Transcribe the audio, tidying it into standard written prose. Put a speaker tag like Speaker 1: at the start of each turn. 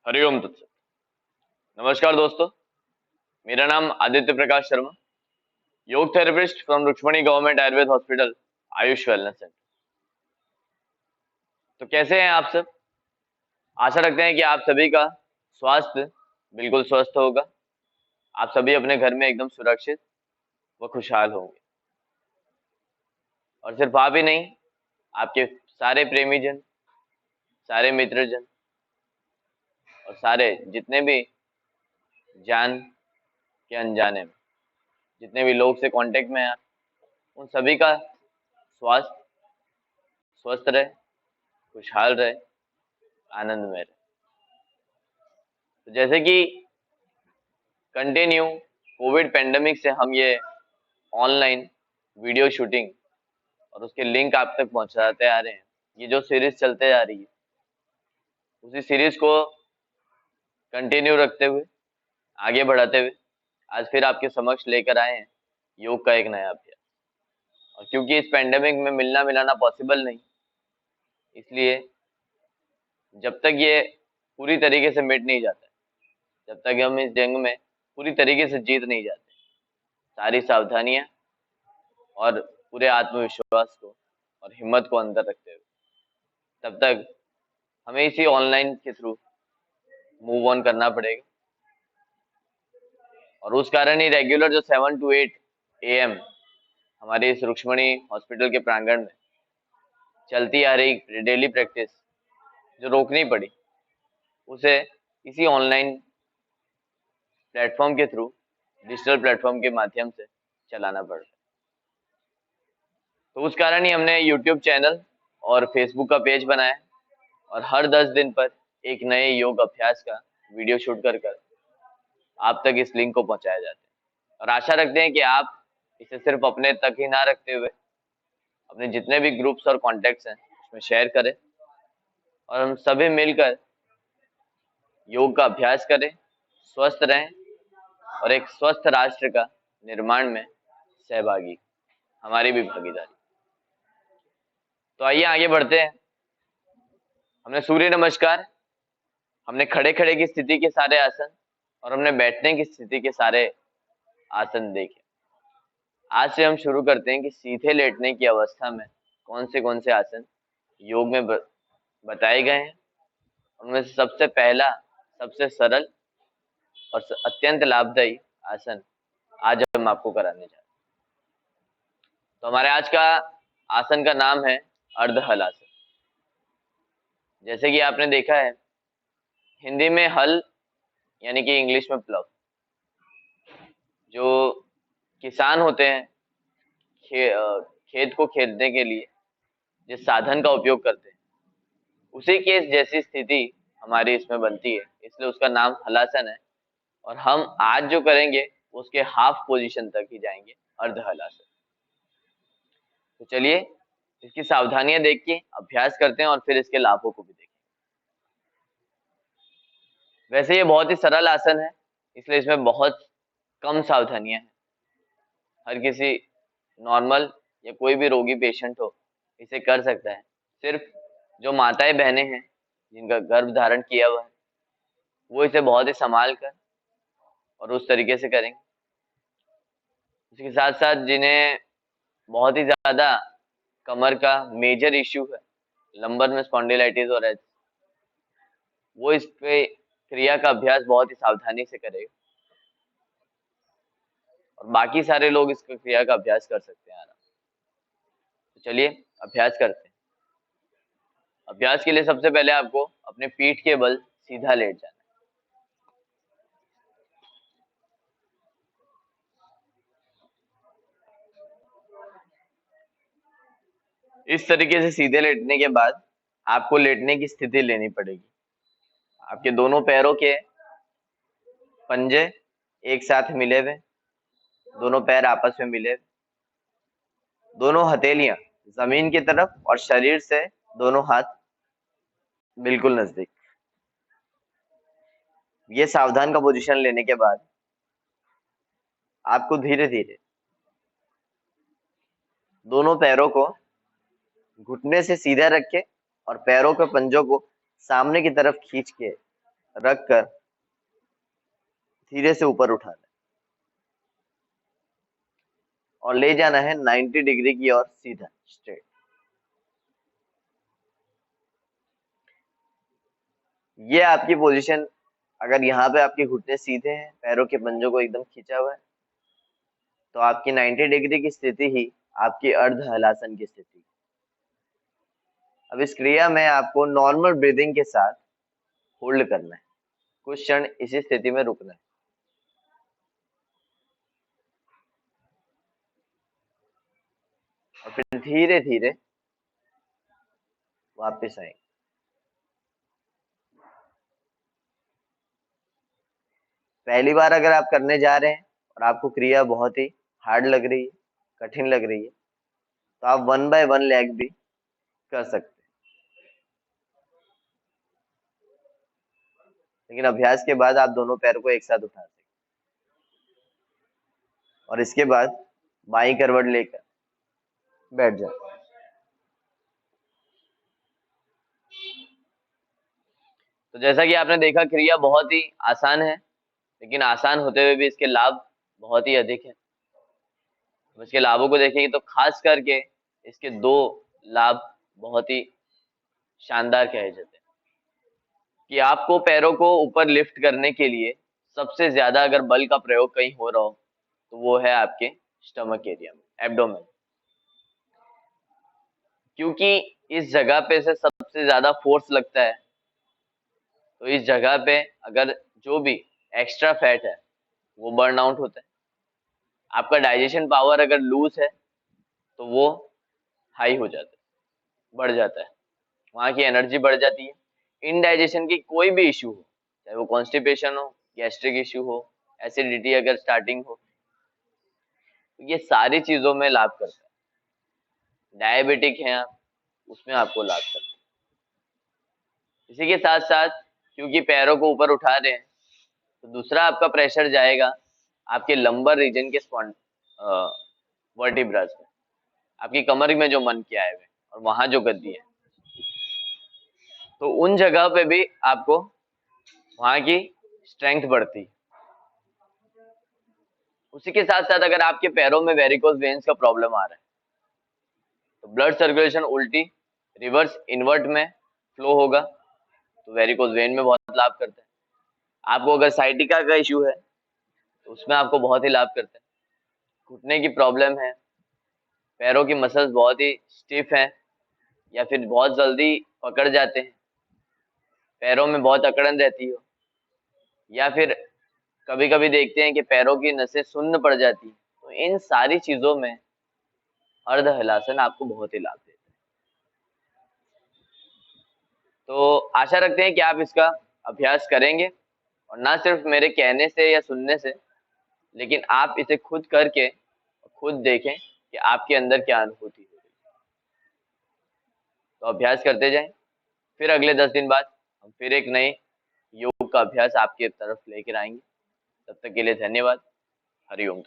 Speaker 1: हरिओम तत्सत। नमस्कार दोस्तों, मेरा नाम Aditya Prakash Sharma, yoga therapist from Rukmani government Ayurveda hospital, Ayush wellness centre. तो कैसे हैं आप सब? आशा रखते हैं कि आप सभी का स्वास्थ्य बिल्कुल स्वस्थ होगा। आप सभी अपने घर में एकदम सुरक्षित व खुशहाल होंगे। और सिर्फ आप ही नहीं, आपके सारे प्रेमी जन, सारे मित्रजन और सारे जितने भी जान के अनजाने में जितने भी लोग से कांटेक्ट में हैं, उन सभी का स्वास्थ्य स्वस्थ रहे, खुशहाल रहे, आनंद में रहे। तो जैसे कि कंटिन्यू कोविड पेंडेमिक से हम ये ऑनलाइन वीडियो शूटिंग और उसके लिंक आप तक पहुंचाते आ रहे हैं, ये जो सीरीज चलते जा रही है, उसी सीरीज को कंटिन्यू रखते हुए, आगे बढ़ाते हुए आज फिर आपके समक्ष लेकर आए हैं योग का एक नया अभ्यास। और क्योंकि इस पेंडेमिक में मिलना मिलाना पॉसिबल नहीं, इसलिए जब तक ये पूरी तरीके से मिट नहीं जाता, जब तक हम इस जंग में पूरी तरीके से जीत नहीं जाते, सारी सावधानियां और पूरे आत्मविश्वास को और हिम्मत को अंदर रखते हुए, तब तक हमें इसी ऑनलाइन के थ्रू मूव ऑन करना पड़ेगा। और उस कारण ही रेगुलर जो 7 to 8 AM हमारे इस रुक्मणी हॉस्पिटल के प्रांगण में चलती आ रही डेली प्रैक्टिस जो रोकनी पड़ी, उसे इसी ऑनलाइन प्लेटफॉर्म के थ्रू, डिजिटल प्लेटफॉर्म के माध्यम से चलाना पड़ रहा है। तो उस कारण ही हमने यूट्यूब चैनल और फेसबुक का पेज बनाया और हर 10 दिन पर एक नए योग अभ्यास का वीडियो शूट कर आप तक इस लिंक को पहुंचाया जाता है। और आशा रखते हैं कि आप इसे सिर्फ अपने तक ही ना रखते हुए अपने जितने भी ग्रुप्स और कॉन्टेक्ट्स हैं उसमें शेयर करें और हम सभी मिलकर योग का अभ्यास करें, स्वस्थ रहें और एक स्वस्थ राष्ट्र का निर्माण में सहभागी, हमारी भी भागीदारी। तो आइए आगे बढ़ते हैं। हमने सूर्य नमस्कार, हमने खड़े खड़े की स्थिति के सारे आसन और हमने बैठने की स्थिति के सारे आसन देखे। आज से हम शुरू करते हैं कि सीधे लेटने की अवस्था में कौन से आसन योग में बताए गए हैं। उनमें से सबसे पहला, सबसे सरल और अत्यंत लाभदायी आसन आज हम आपको कराने जा रहे हैं। तो हमारे आज का आसन का नाम है अर्ध हल आसन। जैसे कि आपने देखा है, हिंदी में हल यानी कि इंग्लिश में प्लव, जो किसान होते हैं खेत को खेदने के लिए जिस साधन का उपयोग करते हैं, उसी के जैसी स्थिति हमारी इसमें बनती है, इसलिए उसका नाम हलासन है। और हम आज जो करेंगे उसके हाफ पोजीशन तक ही जाएंगे, अर्ध हलासन। तो चलिए इसकी सावधानियां देख के अभ्यास करते हैं और फिर इसके लाभों को भी देखें। वैसे ये बहुत ही सरल आसन है, इसलिए इसमें बहुत कम सावधानियां हैं। हर किसी नॉर्मल या कोई भी रोगी पेशेंट हो इसे कर सकता है। सिर्फ जो माताएं बहनें हैं जिनका गर्भ धारण किया हुआ है, वो इसे बहुत ही संभाल कर और उस तरीके से करेंगे। इसके साथ साथ जिन्हें बहुत ही ज्यादा कमर का मेजर इश्यू है, लंबर में स्पॉन्डिलाइटिस हो रहा है, वो इस पे क्रिया का अभ्यास बहुत ही सावधानी से करेगा और बाकी सारे लोग इस क्रिया का अभ्यास कर सकते हैं आराम से। तो चलिए अभ्यास करते हैं। अभ्यास के लिए सबसे पहले आपको अपने पीठ के बल सीधा लेट जाना है। इस तरीके से सीधे लेटने के बाद आपको लेटने की स्थिति लेनी पड़ेगी। आपके दोनों पैरों के पंजे एक साथ मिले हुए, दोनों पैर आपस में मिले, दोनों हथेलियां जमीन की तरफ और शरीर से दोनों हाथ बिल्कुल नजदीक। ये सावधान का पोजीशन लेने के बाद आपको धीरे धीरे दोनों पैरों को घुटने से सीधा रख के और पैरों के पंजों को सामने की तरफ खींच के रख कर धीरे से ऊपर उठाना है और ले जाना है 90 डिग्री की ओर सीधा स्ट्रेट। ये आपकी पोजीशन, अगर यहाँ पे आपके घुटने सीधे हैं, पैरों के पंजों को एकदम खींचा हुआ है, तो आपकी 90 डिग्री की स्थिति ही आपकी अर्ध हलासन की स्थिति। अब इस क्रिया में आपको नॉर्मल ब्रीदिंग के साथ होल्ड करना है, कुछ क्षण इसी स्थिति में रुकना है और फिर धीरे धीरे वापस आएंगे। पहली बार अगर आप करने जा रहे हैं और आपको क्रिया बहुत ही हार्ड लग रही है, कठिन लग रही है, तो आप 1 बाय 1 लेग भी कर सकते हैं, लेकिन अभ्यास के बाद आप दोनों पैर को एक साथ उठा सकते हैं और इसके बाद बाई करवट लेकर बैठ जाते हैं। तो जैसा कि आपने देखा, क्रिया बहुत ही आसान है, लेकिन आसान होते हुए भी इसके लाभ बहुत ही अधिक है। हम इसके लाभों को देखेंगे तो खास करके इसके 2 लाभ बहुत ही शानदार कहे जाते हैं कि आपको पैरों को ऊपर लिफ्ट करने के लिए सबसे ज्यादा अगर बल का प्रयोग कहीं हो रहा हो तो वो है आपके स्टमक एरिया में, एब्डोमेन, क्योंकि इस जगह पे से सबसे ज्यादा फोर्स लगता है। तो इस जगह पे अगर जो भी एक्स्ट्रा फैट है वो बर्न आउट होता है। आपका डाइजेशन पावर अगर लूज है तो वो हाई हो जाता है, बढ़ जाता है, वहाँ की एनर्जी बढ़ जाती है। इनडाइजेशन की कोई भी इश्यू हो, चाहे वो कॉन्स्टिपेशन हो, गैस्ट्रिक इश्यू हो, एसिडिटी अगर स्टार्टिंग हो, तो ये सारी चीजों में लाभ करता है। डायबिटिक हैं आप, उसमें आपको लाभ करता है। इसी के साथ साथ क्योंकि पैरों को ऊपर उठा रहे हैं, तो दूसरा आपका प्रेशर जाएगा आपके लंबर रीजन के वर्टिब्रास में, आपकी कमर में जो मन के आए हुए और वहां जो गद्दी है, तो उन जगह पे भी आपको वहां की स्ट्रेंथ बढ़ती है। उसी के साथ साथ अगर आपके पैरों में वेरिकोज वेन्स का प्रॉब्लम आ रहा है तो ब्लड सर्कुलेशन उल्टी रिवर्स इनवर्ट में फ्लो होगा, तो वेरिकोज वेन में बहुत लाभ करता है। आपको अगर साइटिका का इश्यू है तो उसमें आपको बहुत ही लाभ करता है। घुटने की प्रॉब्लम है, पैरों की मसल्स बहुत ही स्टिफ हैं या फिर बहुत जल्दी पकड़ जाते हैं, पैरों में बहुत अकड़न रहती हो, या फिर कभी कभी देखते हैं कि पैरों की नसें सुन्न पड़ जाती हैं, तो इन सारी चीजों में अर्ध हलासन आपको बहुत ही लाभ देता है। तो आशा रखते हैं कि आप इसका अभ्यास करेंगे और ना सिर्फ मेरे कहने से या सुनने से, लेकिन आप इसे खुद करके खुद देखें कि आपके अंदर क्या अनुभूति हो रही है। तो अभ्यास करते जाएं, फिर अगले 10 दिन बाद हम फिर एक नए योग का अभ्यास आपके तरफ लेकर आएंगे। तब तक के लिए धन्यवाद। हरिओम।